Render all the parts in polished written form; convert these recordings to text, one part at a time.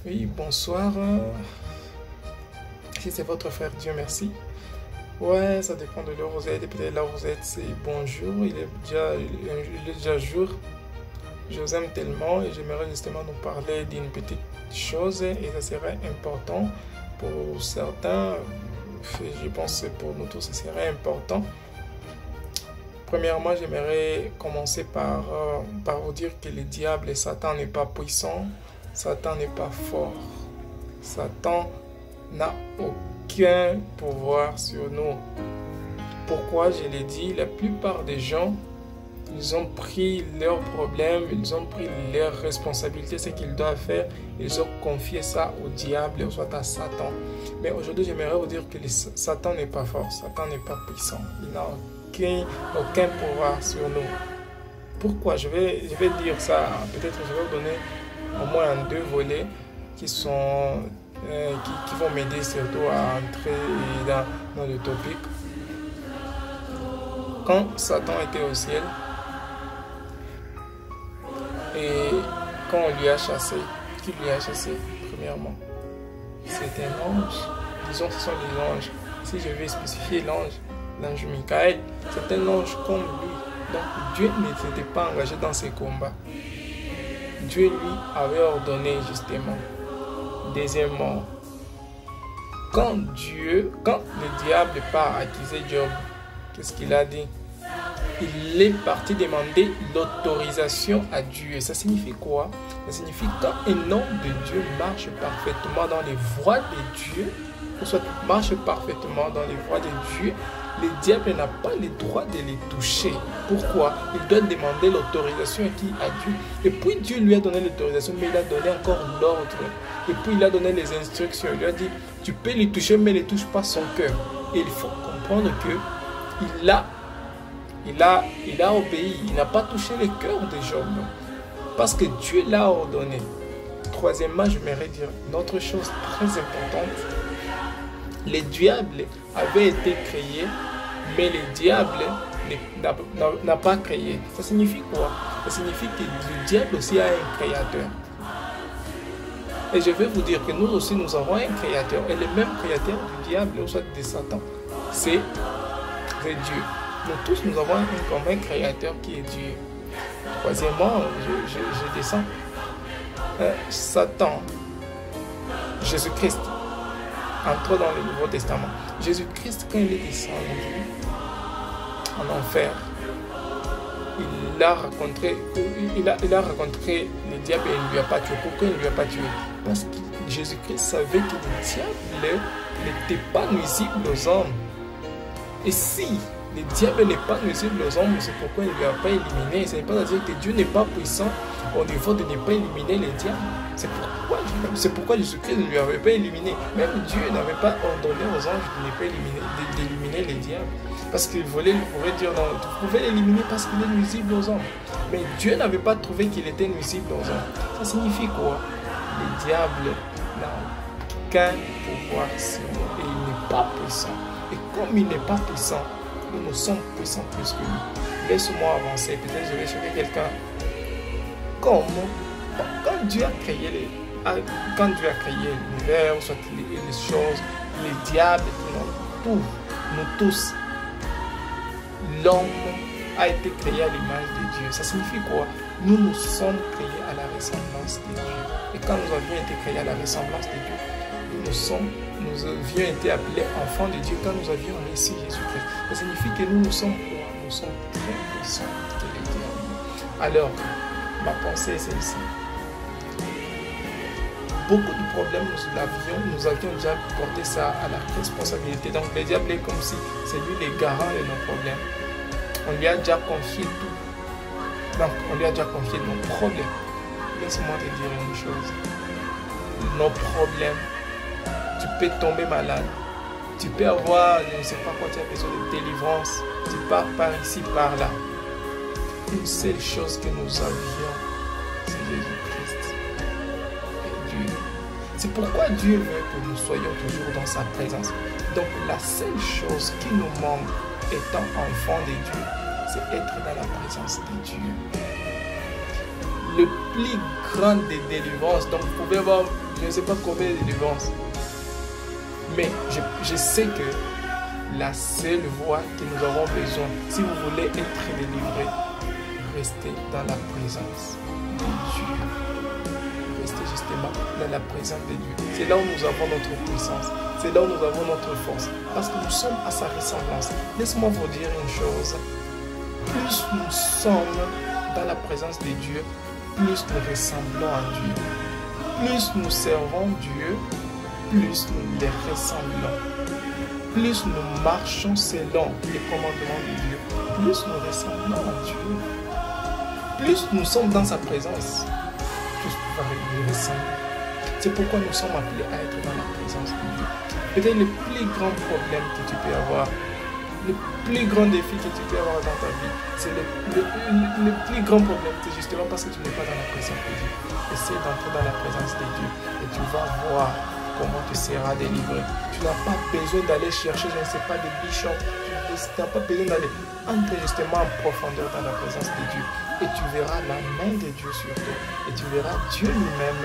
Oui, bonsoir. Si c'est votre frère, Dieu merci. Ouais, ça dépend de l'heure où vous êtes. Et peut-être là où vous êtes, c'est bonjour. Il est déjà jour. Je vous aime tellement et j'aimerais justement nous parler d'une petite chose et ça serait important pour certains. Je pense que pour nous tous, ce serait important. Premièrement, j'aimerais commencer par vous dire que le diable et Satan n'est pas puissant, Satan n'est pas fort. Satan n'a aucun pouvoir sur nous. Pourquoi je l'ai dit, la plupart des gens, ils ont pris leurs problèmes, ils ont pris leurs responsabilités, ce qu'ils doivent faire, ils ont confié ça au diable ou soit à Satan. Mais aujourd'hui, j'aimerais vous dire que Satan n'est pas fort, Satan n'est pas puissant, il n'a aucun pouvoir sur nous. Pourquoi je vais dire ça, peut-être je vais vous donner au moins deux volets qui vont m'aider surtout à entrer dans le topic. Quand Satan était au ciel et quand on lui a chassé, qui lui a chassé premièrement? C'est un ange. Disons que ce sont les anges. Si je vais spécifier l'ange Michael, c'est un ange comme lui. Donc Dieu ne s'était pas engagé dans ces combats. Dieu lui avait ordonné justement. Deuxièmement, quand le diable part accuser Job, qu'est-ce qu'il a dit? Il est parti demander l'autorisation à Dieu. Ça signifie quoi? Ça signifie quand un homme de Dieu marche parfaitement dans les voies de Dieu, ou soit marche parfaitement dans les voies de Dieu, le diable n'a pas le droit de les toucher. Pourquoi? Il doit demander l'autorisation à Dieu. Et puis Dieu lui a donné l'autorisation, mais il a donné encore l'ordre. Et puis il a donné les instructions. Il lui a dit, tu peux les toucher, mais ne touche pas son cœur. Et il faut comprendre que il a obéi. Il n'a pas touché le cœur de Job. Parce que Dieu l'a ordonné. Troisièmement, je voudrais dire une autre chose très importante. Le diable avait été créé, mais le diable n'a pas créé. Ça signifie quoi? Ça signifie que le diable aussi a un créateur. Et je vais vous dire que nous aussi, nous avons un créateur. Et le même créateur du diable, ou soit de Satan, c'est Dieu. Nous tous, nous avons un commun créateur qui est Dieu. Troisièmement, je descends. Satan, Jésus-Christ, entre dans le Nouveau Testament. Jésus-Christ, quand il est descendu en enfer, il a rencontré le diable et il ne lui a pas tué. Pourquoi il ne lui a pas tué? Parce que Jésus-Christ savait que le diable n'était pas nuisible aux hommes. Et si le diable n'est pas nuisible aux hommes, c'est pourquoi il ne lui a pas éliminé. Ce n'est pas à dire que Dieu n'est pas puissant au niveau de ne pas éliminer les diables. C'est pourquoi Jésus-Christ ne lui avait pas éliminé. Même Dieu n'avait pas ordonné aux anges d'éliminer les diables. Parce qu'il pourrait dire, non, vous pouvez l'éliminer parce qu'il est nuisible aux hommes. Mais Dieu n'avait pas trouvé qu'il était nuisible aux hommes. Ça signifie quoi? Le diable n'a aucun pouvoir sur nous et il n'est pas puissant. Et comme il n'est pas puissant, nous sommes puissants plus que lui. Laisse-moi avancer, peut-être je vais chercher quelqu'un. Quand Dieu a créé l'univers, soit les choses, les diables, tout, nous tous, l'homme a été créé à l'image de Dieu. Ça signifie quoi? Nous sommes créés à la ressemblance de Dieu. Et quand nous avions été créés à la ressemblance de Dieu, nous avions été appelés enfants de Dieu quand nous avions reçu Jésus-Christ. Ça signifie que nous sommes quoi? Nous sommes très puissants que les diables. Alors, ma pensée est celle-ci. Beaucoup de problèmes, nous avions déjà porté ça à la responsabilité. Donc, le diable est comme si c'est lui le garant de nos problèmes. On lui a déjà confié tout. Donc, on lui a déjà confié nos problèmes. Laisse-moi te dire une chose. Nos problèmes, tu peux tomber malade. Tu peux avoir, je ne sais pas quoi, tu as besoin de délivrance. Tu pars par ici, par là. Une seule chose que nous avions, c'est Jésus-Christ. Et Dieu. C'est pourquoi Dieu veut que nous soyons toujours dans sa présence. Donc la seule chose qui nous manque étant enfants de Dieu, c'est être dans la présence de Dieu. Le plus grand des délivrances, donc vous pouvez voir Je ne sais pas combien de délivrances. Mais je sais que la seule voie que nous avons besoin, si vous voulez être délivré, restez dans la présence de Dieu. Restez justement dans la présence de Dieu. C'est là où nous avons notre puissance. C'est là où nous avons notre force. Parce que nous sommes à sa ressemblance. Laisse-moi vous dire une chose. Plus nous sommes dans la présence de Dieu, plus nous ressemblons à Dieu. Plus nous servons Dieu, plus nous les ressemblons. Plus nous marchons selon les commandements de Dieu, plus nous ressemblons à Dieu. Plus nous sommes dans sa présence, plus nous allons lui ressembler. C'est pourquoi nous sommes appelés à être dans la présence de Dieu. Peut-être le plus grand problème que tu peux avoir, le plus grand défi que tu peux avoir dans ta vie, c'est le plus grand problème, c'est justement parce que tu n'es pas dans la présence de Dieu. Essaie d'entrer dans la présence de Dieu et tu vas voir comment tu seras délivré. Tu n'as pas besoin d'aller chercher, je ne sais pas, des bichons. Tu n'as pas besoin d'aller entrer justement en profondeur dans la présence de Dieu. Et tu verras la main de Dieu sur toi. Et tu verras Dieu lui-même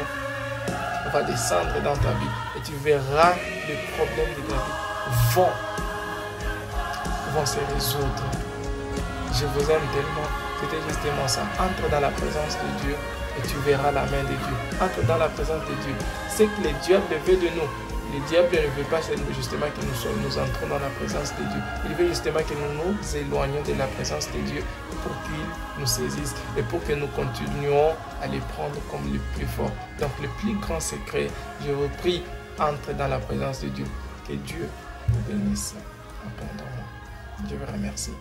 va descendre dans ta vie. Et tu verras les problèmes de ta vie vont se résoudre. Je vous aime tellement. C'était justement ça. Entre dans la présence de Dieu et tu verras la main de Dieu. Entre dans la présence de Dieu. C'est que le diable veut de nous. Le diable ne veut pas justement que nous entrons dans la présence de Dieu. Il veut justement que nous nous éloignions de la présence de Dieu pour qu'il nous saisisse et pour que nous continuions à les prendre comme les plus forts. Donc le plus grand secret, je vous prie, entre dans la présence de Dieu. Que Dieu vous bénisse abondamment. Je vous remercie.